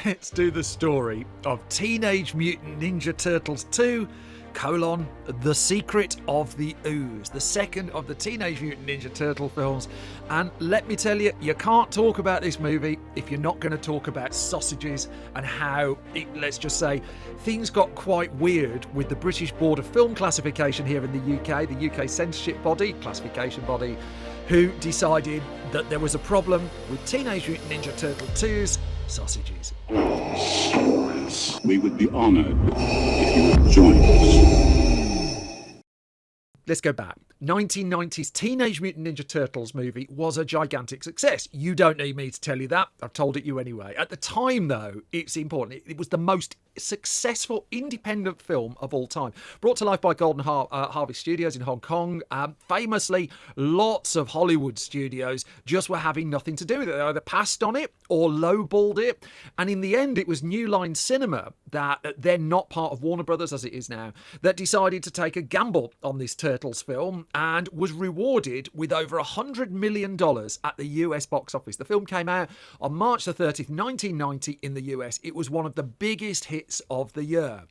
Let's do the story of Teenage Mutant Ninja Turtles 2, The Secret of the Ooze, the second of the Teenage Mutant Ninja Turtle films. And let me tell you, you can't talk about this movie if you're not going to talk about sausages and how, let's just say, things got quite weird with the British Board of Film Classification here in the UK censorship body, classification body, who decided that there was a problem with Teenage Mutant Ninja Turtle 2's sausages. Stories. We would be honoured if you would join us. Let's go back. 1990's Teenage Mutant Ninja Turtles movie was a gigantic success. You don't need me to tell you that. I've told it you anyway. At the time, though, it's important. It was the most successful independent film of all time. Brought to life by Golden Harvest Studios in Hong Kong. Famously, lots of Hollywood studios just were having nothing to do with it. They either passed on it or lowballed it. And in the end, it was New Line Cinema, that they're not part of Warner Brothers as it is now, that decided to take a gamble on this Turtles film and was rewarded with over $100 million at the US box office. The film came out on March the 30th, 1990 in the US. It was one of the biggest hits of the year.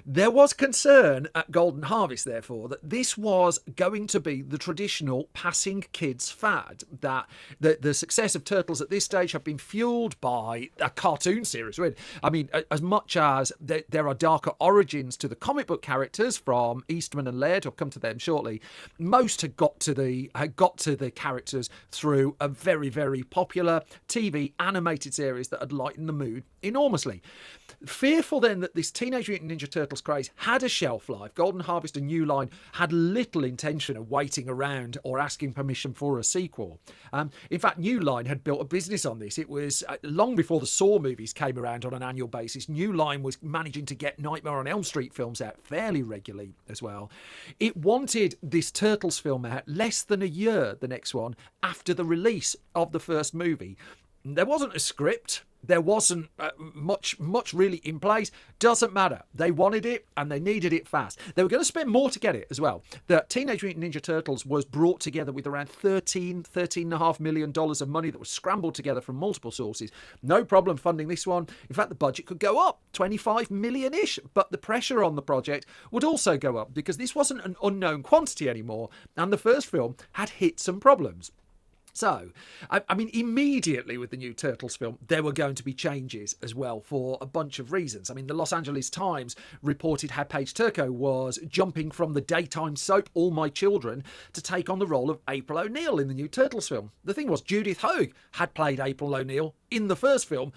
There was concern at Golden Harvest, therefore, that this was going to be the traditional passing kids fad, that the success of Turtles at this stage had been fueled by a cartoon series. Really. I mean, as much as there are darker origins to the comic book characters from Eastman and Laird, I'll come to them shortly, most had got to the characters through a very, very popular TV animated series that had lightened the mood enormously. Fearful then that this Teenage Mutant Ninja Turtles craze had a shelf life, Golden Harvest and New Line had little intention of waiting around or asking permission for a sequel. In fact, New Line had built a business on this. It was long before the Saw movies came around on an annual basis. New Line was managing to get Nightmare on Elm Street films out fairly regularly as well. It wanted this Turtles film out less than a year, the next one, after the release of the first movie. There wasn't a script. There wasn't much really in place. Doesn't matter. They wanted it and they needed it fast. They were going to spend more to get it as well. The Teenage Mutant Ninja Turtles was brought together with around $13.5 million of money that was scrambled together from multiple sources. No problem funding this one. In fact, the budget could go up, 25 million-ish. But the pressure on the project would also go up because this wasn't an unknown quantity anymore. And the first film had hit some problems. So, I mean, immediately with the new Turtles film, there were going to be changes as well for a bunch of reasons. I mean, the Los Angeles Times reported how Paige Turco was jumping from the daytime soap All My Children to take on the role of April O'Neil in the new Turtles film. The thing was, Judith Hoag had played April O'Neil in the first film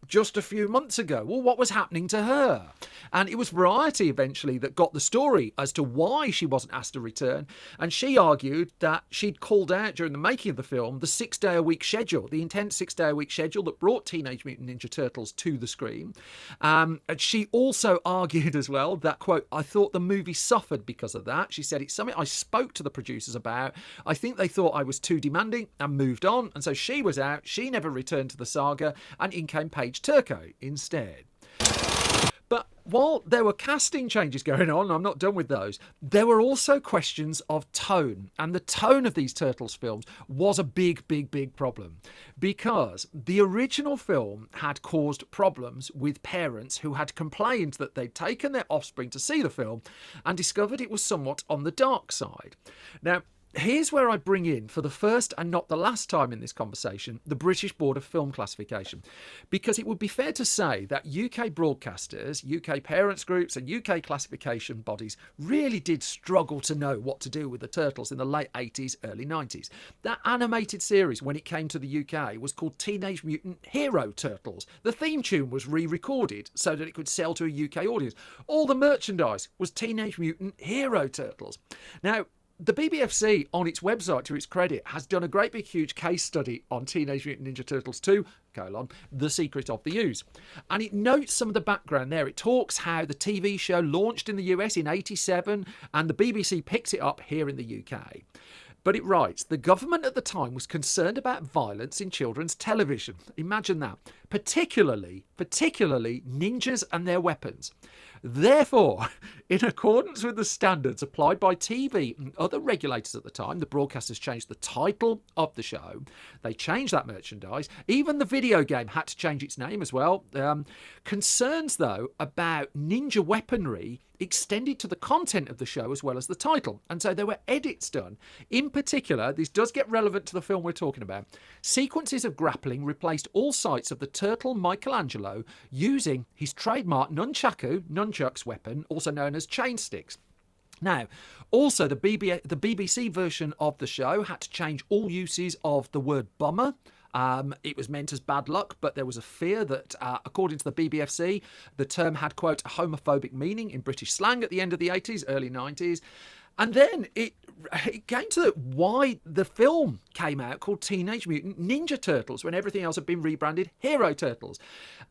just a few months ago. Well, what was happening to her? And it was Variety eventually that got the story as to why she wasn't asked to return. And she argued that she'd called out during the making of the film the 6-day-a-week schedule, the intense 6-day-a-week schedule that brought Teenage Mutant Ninja Turtles to the screen. And she also argued as well that, quote, I thought the movie suffered because of that. She said, it's something I spoke to the producers about. I think they thought I was too demanding and moved on. And so she was out. She never returned to the saga. And in came Paige Turco instead. But while there were casting changes going on, I'm not done with those, there were also questions of tone. And the tone of these Turtles films was a big problem. Because the original film had caused problems with parents who had complained that they'd taken their offspring to see the film and discovered it was somewhat on the dark side. Now, here's where I bring in, for the first and not the last time in this conversation, the British Board of Film Classification. Because it would be fair to say that UK broadcasters, UK parents groups and UK classification bodies really did struggle to know what to do with the Turtles in the late 80s, early 90s. That animated series, when it came to the UK, was called Teenage Mutant Hero Turtles. The theme tune was re-recorded so that it could sell to a UK audience. All the merchandise was Teenage Mutant Hero Turtles. Now, the BBFC, on its website, to its credit, has done a great big huge case study on Teenage Mutant Ninja Turtles 2, The Secret of the Ooze. And it notes some of the background there. It talks how the TV show launched in the US in '87 and the BBC picked it up here in the UK. But it writes, the government at the time was concerned about violence in children's television. Imagine that. particularly ninjas and their weapons. Therefore, in accordance with the standards applied by TV and other regulators at the time, the broadcasters changed the title of the show. They changed that merchandise. Even the video game had to change its name as well. Concerns, though, about ninja weaponry extended to the content of the show as well as the title. And so there were edits done. In particular, this does get relevant to the film we're talking about. Sequences of grappling replaced all sights of the turtle Michelangelo using his trademark nunchucks weapon, also known as chain sticks. Now, also the BBC version of the show had to change all uses of the word bummer. It was meant as bad luck, but there was a fear that, according to the BBFC, the term had, quote, a homophobic meaning in British slang at the end of the 80s, early 90s. And then it came to why the film came out called Teenage Mutant Ninja Turtles when everything else had been rebranded Hero Turtles.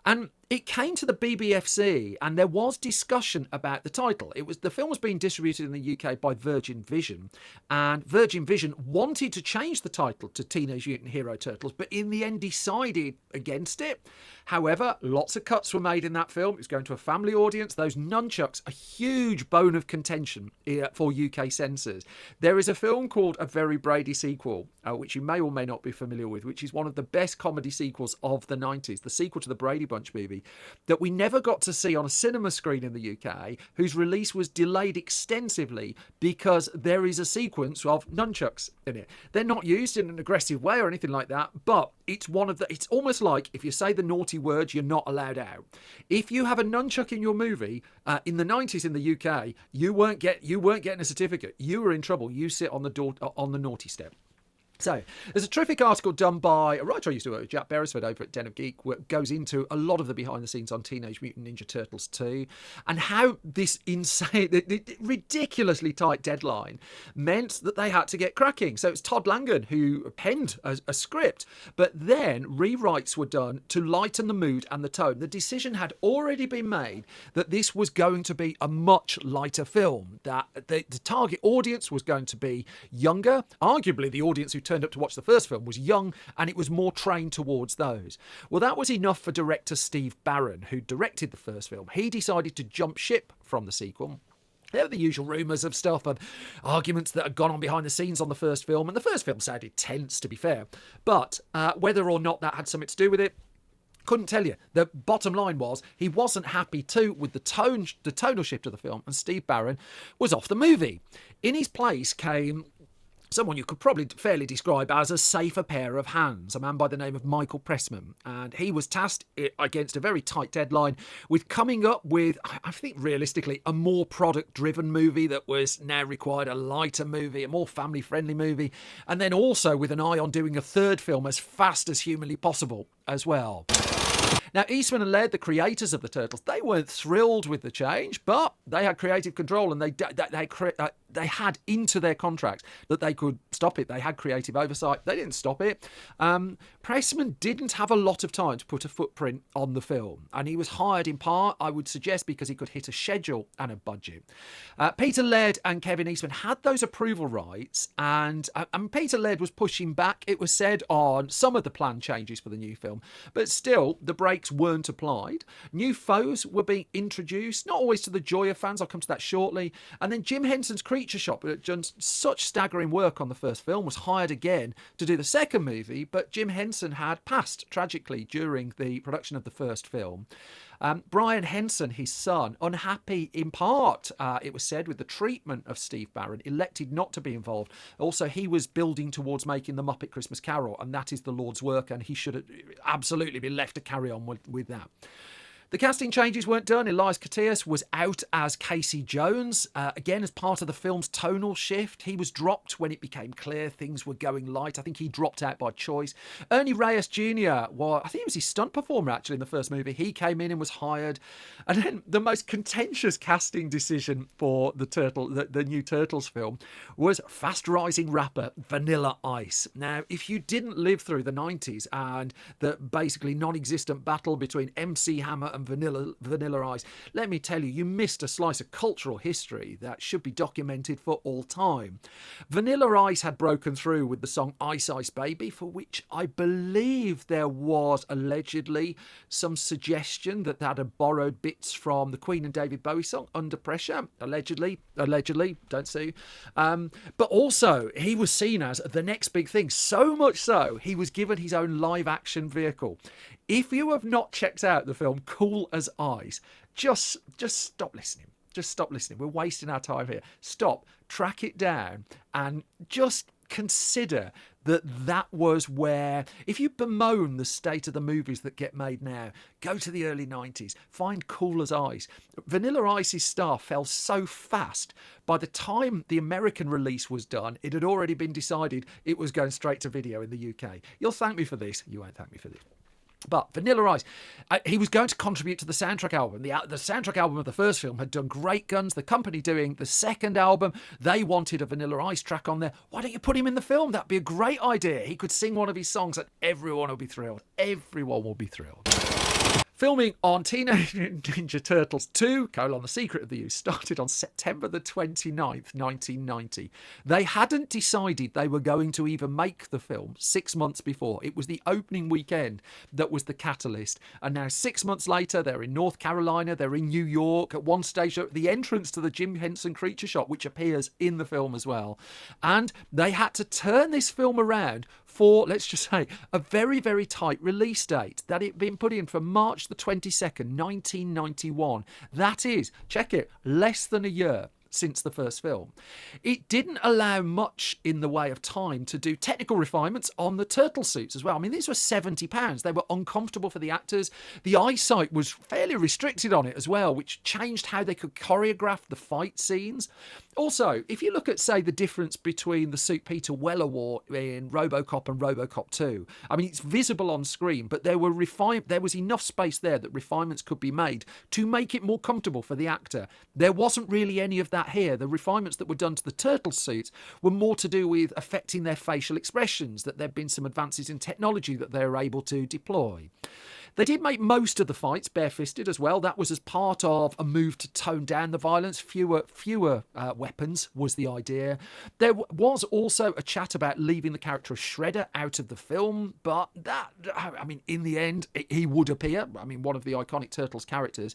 And it came to the BBFC and there was discussion about the title. The film was being distributed in the UK by Virgin Vision, and Virgin Vision wanted to change the title to Teenage Mutant Hero Turtles, but in the end decided against it. However, lots of cuts were made in that film. It was going to a family audience. Those nunchucks, a huge bone of contention for UK censors. There is a film called A Very Brady Sequel, which you may or may not be familiar with, which is one of the best comedy sequels of the 90s, the sequel to the Brady Bunch movie, that we never got to see on a cinema screen in the UK, whose release was delayed extensively because there is a sequence of nunchucks in it. They're not used in an aggressive way or anything like that, but it's almost like if you say the naughty word, you're not allowed out. If you have a nunchuck in your movie in the 90s in the UK, you weren't getting a certificate. You were in trouble. You sit on the naughty step. So, there's a terrific article done by a writer I used to work with, Jack Beresford, over at Den of Geek, where it goes into a lot of the behind the scenes on Teenage Mutant Ninja Turtles 2 and how this insane, ridiculously tight deadline meant that they had to get cracking. So it's Todd Langan who penned a script, but then rewrites were done to lighten the mood and the tone. The decision had already been made that this was going to be a much lighter film, that the target audience was going to be younger. Arguably, the audience who turned up to watch the first film was young, and it was more trained towards those. Well, that was enough for director Steve Barron, who directed the first film. He decided to jump ship from the sequel. There were the usual rumours of stuff and arguments that had gone on behind the scenes on the first film, and the first film sounded tense, to be fair. But whether or not that had something to do with it, couldn't tell you. The bottom line was he wasn't happy too with the tonal shift of the film, and Steve Barron was off the movie. In his place came someone you could probably fairly describe as a safer pair of hands, a man by the name of Michael Pressman. And he was tasked, against a very tight deadline, with coming up with, I think realistically, a more product-driven movie that was now required a lighter movie, a more family-friendly movie, and then also with an eye on doing a third film as fast as humanly possible as well. Now, Eastman and Laird, the creators of the Turtles, they weren't thrilled with the change, but they had creative control and they had into their contracts that they could stop it. They had creative oversight. They didn't stop it. Pressman didn't have a lot of time to put a footprint on the film, and he was hired in part, I would suggest, because he could hit a schedule and a budget. Peter Laird and Kevin Eastman had those approval rights, and Peter Laird was pushing back, it was said, on some of the planned changes for the new film, but still, the brakes weren't applied. New foes were being introduced, not always to the joy of fans. I'll come to that shortly. And then Jim Henson's Creature Shop, who had done such staggering work on the first film, was hired again to do the second movie, but Jim Henson had passed tragically during the production of the first film. Brian Henson, his son, unhappy in part, it was said, with the treatment of Steve Barron, elected not to be involved. Also, he was building towards making The Muppet Christmas Carol, and that is the Lord's work, and he should absolutely be left to carry on with that. The casting changes weren't done. Elias Koteas was out as Casey Jones. Again, as part of the film's tonal shift, he was dropped when it became clear things were going light. I think he dropped out by choice. Ernie Reyes Jr., well, I think he was his stunt performer, actually, in the first movie. He came in and was hired. And then the most contentious casting decision for the new Turtles film was fast-rising rapper Vanilla Ice. Now, if you didn't live through the 90s and the basically non-existent battle between MC Hammer and Vanilla Ice. Let me tell you, you missed a slice of cultural history that should be documented for all time. Vanilla Ice had broken through with the song Ice Ice Baby, for which I believe there was allegedly some suggestion that had borrowed bits from the Queen and David Bowie song Under Pressure. Allegedly, don't sue. But also, he was seen as the next big thing. So much so, he was given his own live action vehicle. If you have not checked out the film Cool as Ice, just stop listening. Just stop listening. We're wasting our time here. Stop, track it down, and just consider that was where, if you bemoan the state of the movies that get made now, go to the early 90s, find Cool as Ice. Vanilla Ice's star fell so fast, by the time the American release was done, it had already been decided it was going straight to video in the UK. You'll thank me for this. You won't thank me for this. But Vanilla Ice, he was going to contribute to the soundtrack album. The soundtrack album of the first film had done great guns. The company doing the second album, they wanted a Vanilla Ice track on there. Why don't you put him in the film? That'd be a great idea. He could sing one of his songs and everyone will be thrilled. Everyone will be thrilled. Filming on Teenage Mutant Ninja Turtles II, The Secret of the Use, started on September the 29th, 1990. They hadn't decided they were going to even make the film 6 months before. It was the opening weekend that was the catalyst. And now 6 months later, they're in North Carolina, they're in New York. At one stage, they're at the entrance to the Jim Henson Creature Shop, which appears in the film as well. And they had to turn this film around for, let's just say, a very, very tight release date that it had been put in for March the 22nd, 1991. That is, check it, less than a year since the first film. It didn't allow much in the way of time to do technical refinements on the turtle suits as well. I mean, these were £70. They were uncomfortable for the actors. The eyesight was fairly restricted on it as well, which changed how they could choreograph the fight scenes. Also, if you look at, say, the difference between the suit Peter Weller wore in RoboCop and RoboCop 2, I mean, it's visible on screen, but there was enough space there that refinements could be made to make it more comfortable for the actor. There wasn't really any of that here. The refinements that were done to the turtle suits were more to do with affecting their facial expressions, that there'd been some advances in technology that they were able to deploy. They did make most of the fights barefisted as well. That was as part of a move to tone down the violence. Fewer weapons was the idea. There was also a chat about leaving the character of Shredder out of the film, but that, I mean, in the end, he would appear. I mean, one of the iconic Turtles characters.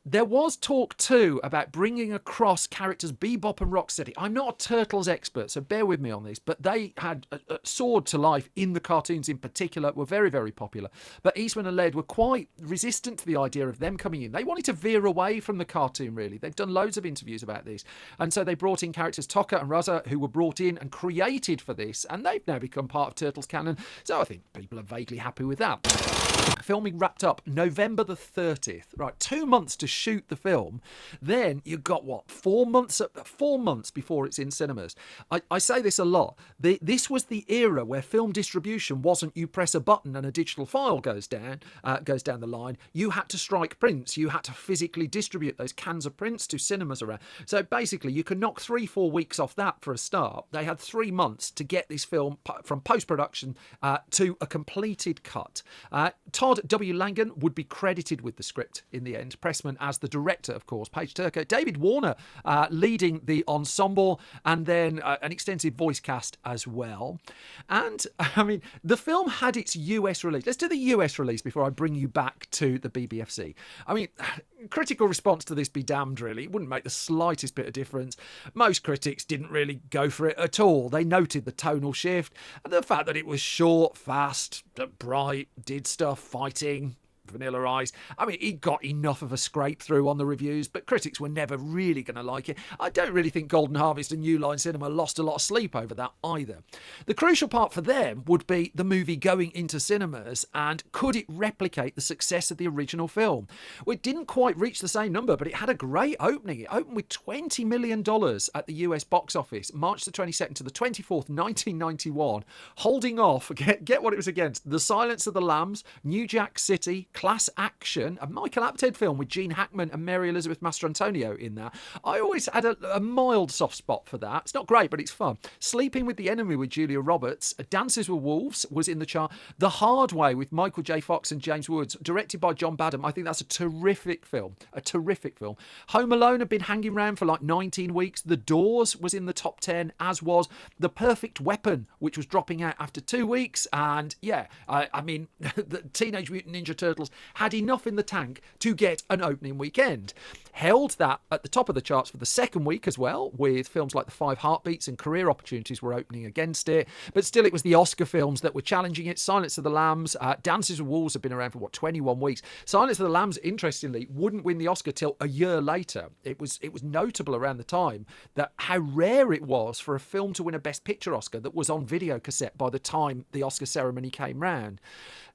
There was talk too about bringing across characters Bebop and Rocksteady. I'm not a Turtles expert, so bear with me on this, but they had soared to life in the cartoons in particular, were very, very popular. But Eastman and Laird were quite resistant to the idea of them coming in. They wanted to veer away from the cartoon, really. They've done loads of interviews about this. And so they brought in characters Tokka and Raza, who were brought in and created for this, and they've now become part of Turtles canon. So I think people are vaguely happy with that. Filming wrapped up November the 30th. Right, 2 months to shoot the film. Then you've got, 4 months before it's in cinemas. I say this a lot. This was the era where film distribution wasn't you press a button and a digital file goes down the line. You had to strike prints. You had to physically distribute those cans of prints to cinemas around. So basically, you can knock 3-4 weeks off that for a start. They had 3 months to get this film from post-production to a completed cut. Todd W. Langan would be credited with the script in the end. Pressman as the director, of course. Paige Turco. David Warner leading the ensemble, and then an extensive voice cast as well. And, I mean, the film had its US release. Let's do the US release before I bring you back to the BBFC. I mean, critical response to this be damned, really. It wouldn't make the slightest bit of difference. Most critics didn't really go for it at all. They noted the tonal shift and the fact that it was short, fast, bright, did stuff, fighting, Vanilla Ice. I mean, it got enough of a scrape through on the reviews, but critics were never really going to like it. I don't really think Golden Harvest and New Line Cinema lost a lot of sleep over that either. The crucial part for them would be the movie going into cinemas, and could it replicate the success of the original film? Well, it didn't quite reach the same number, but it had a great opening. It opened with $20 million at the US box office, March the 22nd to the 24th, 1991, holding off, get what it was against, The Silence of the Lambs, New Jack City, class action, a Michael Apted film with Gene Hackman and Mary Elizabeth Mastrantonio in that. I always had a mild soft spot for that. It's not great, but it's fun. Sleeping with the Enemy with Julia Roberts, Dances with Wolves was in the chart. The Hard Way with Michael J. Fox and James Woods, directed by John Badham. I think that's a terrific film. A terrific film. Home Alone had been hanging around for like 19 weeks. The Doors was in the top 10, as was The Perfect Weapon, which was dropping out after 2 weeks. And yeah, I mean, the Teenage Mutant Ninja Turtles had enough in the tank to get an opening weekend. Held that at the top of the charts for the second week as well, with films like The Five Heartbeats and Career Opportunities were opening against it. But still, it was the Oscar films that were challenging it. Silence of the Lambs, Dances with Wolves have been around for 21 weeks. Silence of the Lambs, interestingly, wouldn't win the Oscar till a year later. It was notable around the time that how rare it was for a film to win a Best Picture Oscar that was on video cassette by the time the Oscar ceremony came round.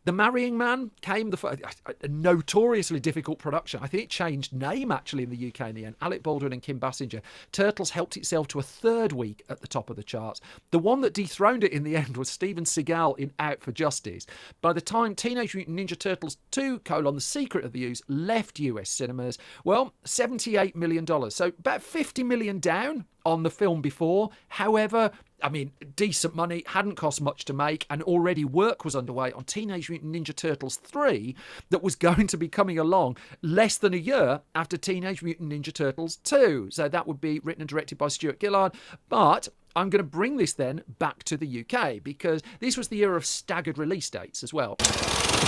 The Marrying Man came, a notoriously difficult production. I think it changed name actually in the UK in the end. Alec Baldwin and Kim Basinger. Turtles helped itself to a third week at the top of the charts. The one that dethroned it in the end was Steven Seagal in Out for Justice. By the time Teenage Mutant Ninja Turtles 2, The Secret of the Ooze, left US cinemas, well, $78 million. So about $50 million down on the film before. However, I mean, decent money, hadn't cost much to make, and already work was underway on Teenage Mutant Ninja Turtles 3 that was going to be coming along less than a year after Teenage Mutant Ninja Turtles 2. So that would be written and directed by Stuart Gillard. But I'm going to bring this then back to the UK, because this was the era of staggered release dates as well.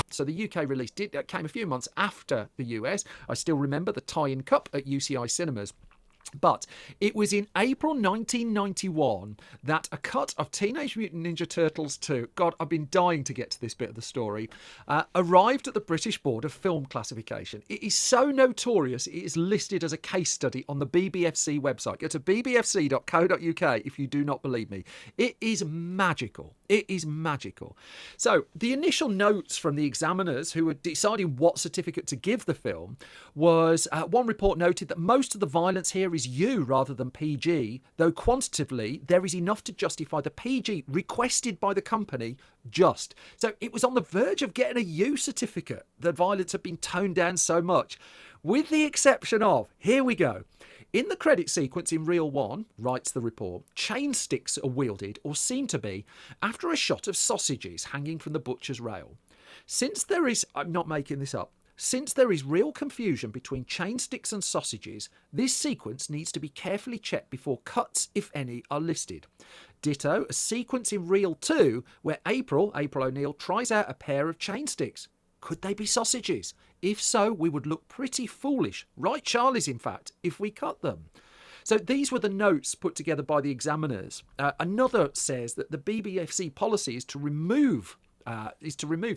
So the UK release came a few months after the US. I still remember the tie-in cup at UCI cinemas. But it was in April 1991 that a cut of Teenage Mutant Ninja Turtles 2, God, I've been dying to get to this bit of the story, arrived at the British Board of Film Classification. It is so notorious, it is listed as a case study on the BBFC website. Go to bbfc.co.uk if you do not believe me. It is magical. It is magical. So the initial notes from the examiners who were deciding what certificate to give the film was, one report noted that most of the violence here is U rather than PG, though quantitatively there is enough to justify the PG requested by the company just. So it was on the verge of getting a U certificate. The violence had been toned down so much, with the exception of, here we go, in the credit sequence in Reel 1, writes the report, chain sticks are wielded, or seem to be, after a shot of sausages hanging from the butcher's rail. Since there is, I'm not making this up, since there is real confusion between chain sticks and sausages, this sequence needs to be carefully checked before cuts, if any, are listed. Ditto, a sequence in Reel 2 where April O'Neil, tries out a pair of chain sticks. Could they be sausages? If so, we would look pretty foolish, right Charlies in fact, if we cut them. So these were the notes put together by the examiners. Another says that the BBFC policy is to remove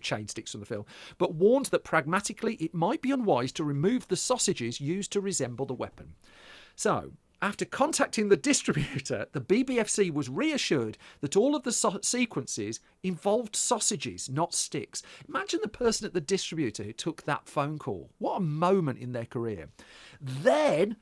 chain sticks from the film, but warns that pragmatically it might be unwise to remove the sausages used to resemble the weapon. So, after contacting the distributor, the BBFC was reassured that all of the sequences involved sausages, not sticks. Imagine the person at the distributor who took that phone call. What a moment in their career. Then,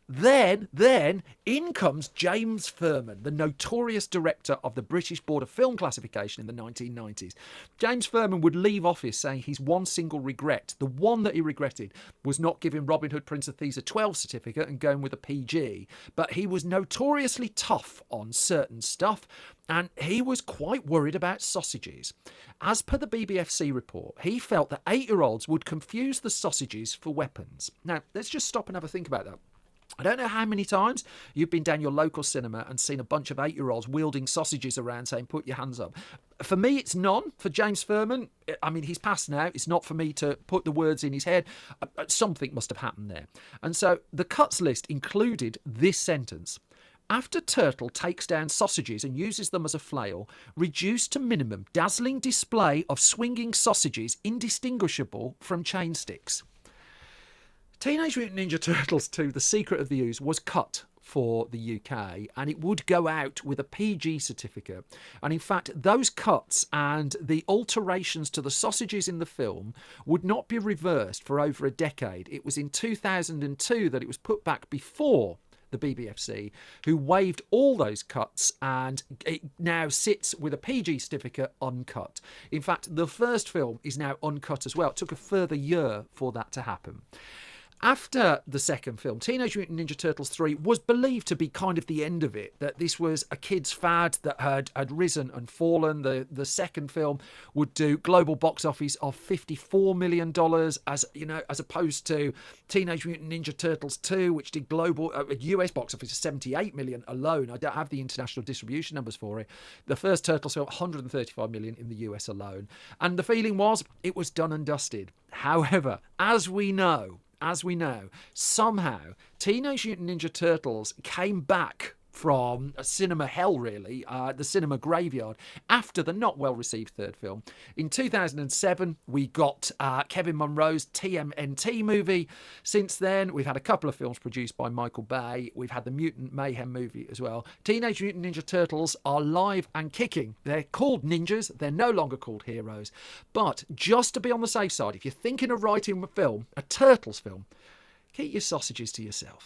in comes James Furman, the notorious director of the British Board of Film Classification in the 1990s. James Furman would leave office saying his one single regret, the one that he regretted, was not giving Robin Hood Prince of Thieves a 12 certificate and going with a PG. But he was notoriously tough on certain stuff, and he was quite worried about sausages. As per the BBFC report, he felt that 8-year-olds would confuse the sausages for weapons. Now, let's just stop and have a think about that. I don't know how many times you've been down your local cinema and seen a bunch of 8-year-olds wielding sausages around saying, put your hands up. For me, it's none. For James Furman, I mean, he's passed now. It's not for me to put the words in his head. Something must have happened there. And so the cuts list included this sentence. After Turtle takes down sausages and uses them as a flail, reduced to minimum, dazzling display of swinging sausages indistinguishable from chain sticks. Teenage Mutant Ninja Turtles 2, The Secret of the Ooze, was cut for the UK, and it would go out with a PG certificate. And in fact, those cuts and the alterations to the sausages in the film would not be reversed for over a decade. It was in 2002 that it was put back before the BBFC, who waived all those cuts, and it now sits with a PG certificate uncut. In fact, the first film is now uncut as well. It took a further year for that to happen. After the second film, Teenage Mutant Ninja Turtles 3 was believed to be kind of the end of it, that this was a kid's fad that had risen and fallen. The second film would do global box office of $54 million, as opposed to Teenage Mutant Ninja Turtles 2, which did global US box office of $78 million alone. I don't have the international distribution numbers for it. The first Turtles film, $135 million in the US alone. And the feeling was it was done and dusted. However, as we know, somehow Teenage Mutant Ninja Turtles came back from a cinema hell, really, the cinema graveyard, after the not well-received third film. In 2007, we got Kevin Munro's TMNT movie. Since then, we've had a couple of films produced by Michael Bay. We've had the Mutant Mayhem movie as well. Teenage Mutant Ninja Turtles are live and kicking. They're called ninjas. They're no longer called heroes. But just to be on the safe side, if you're thinking of writing a film, a Turtles film, keep your sausages to yourself.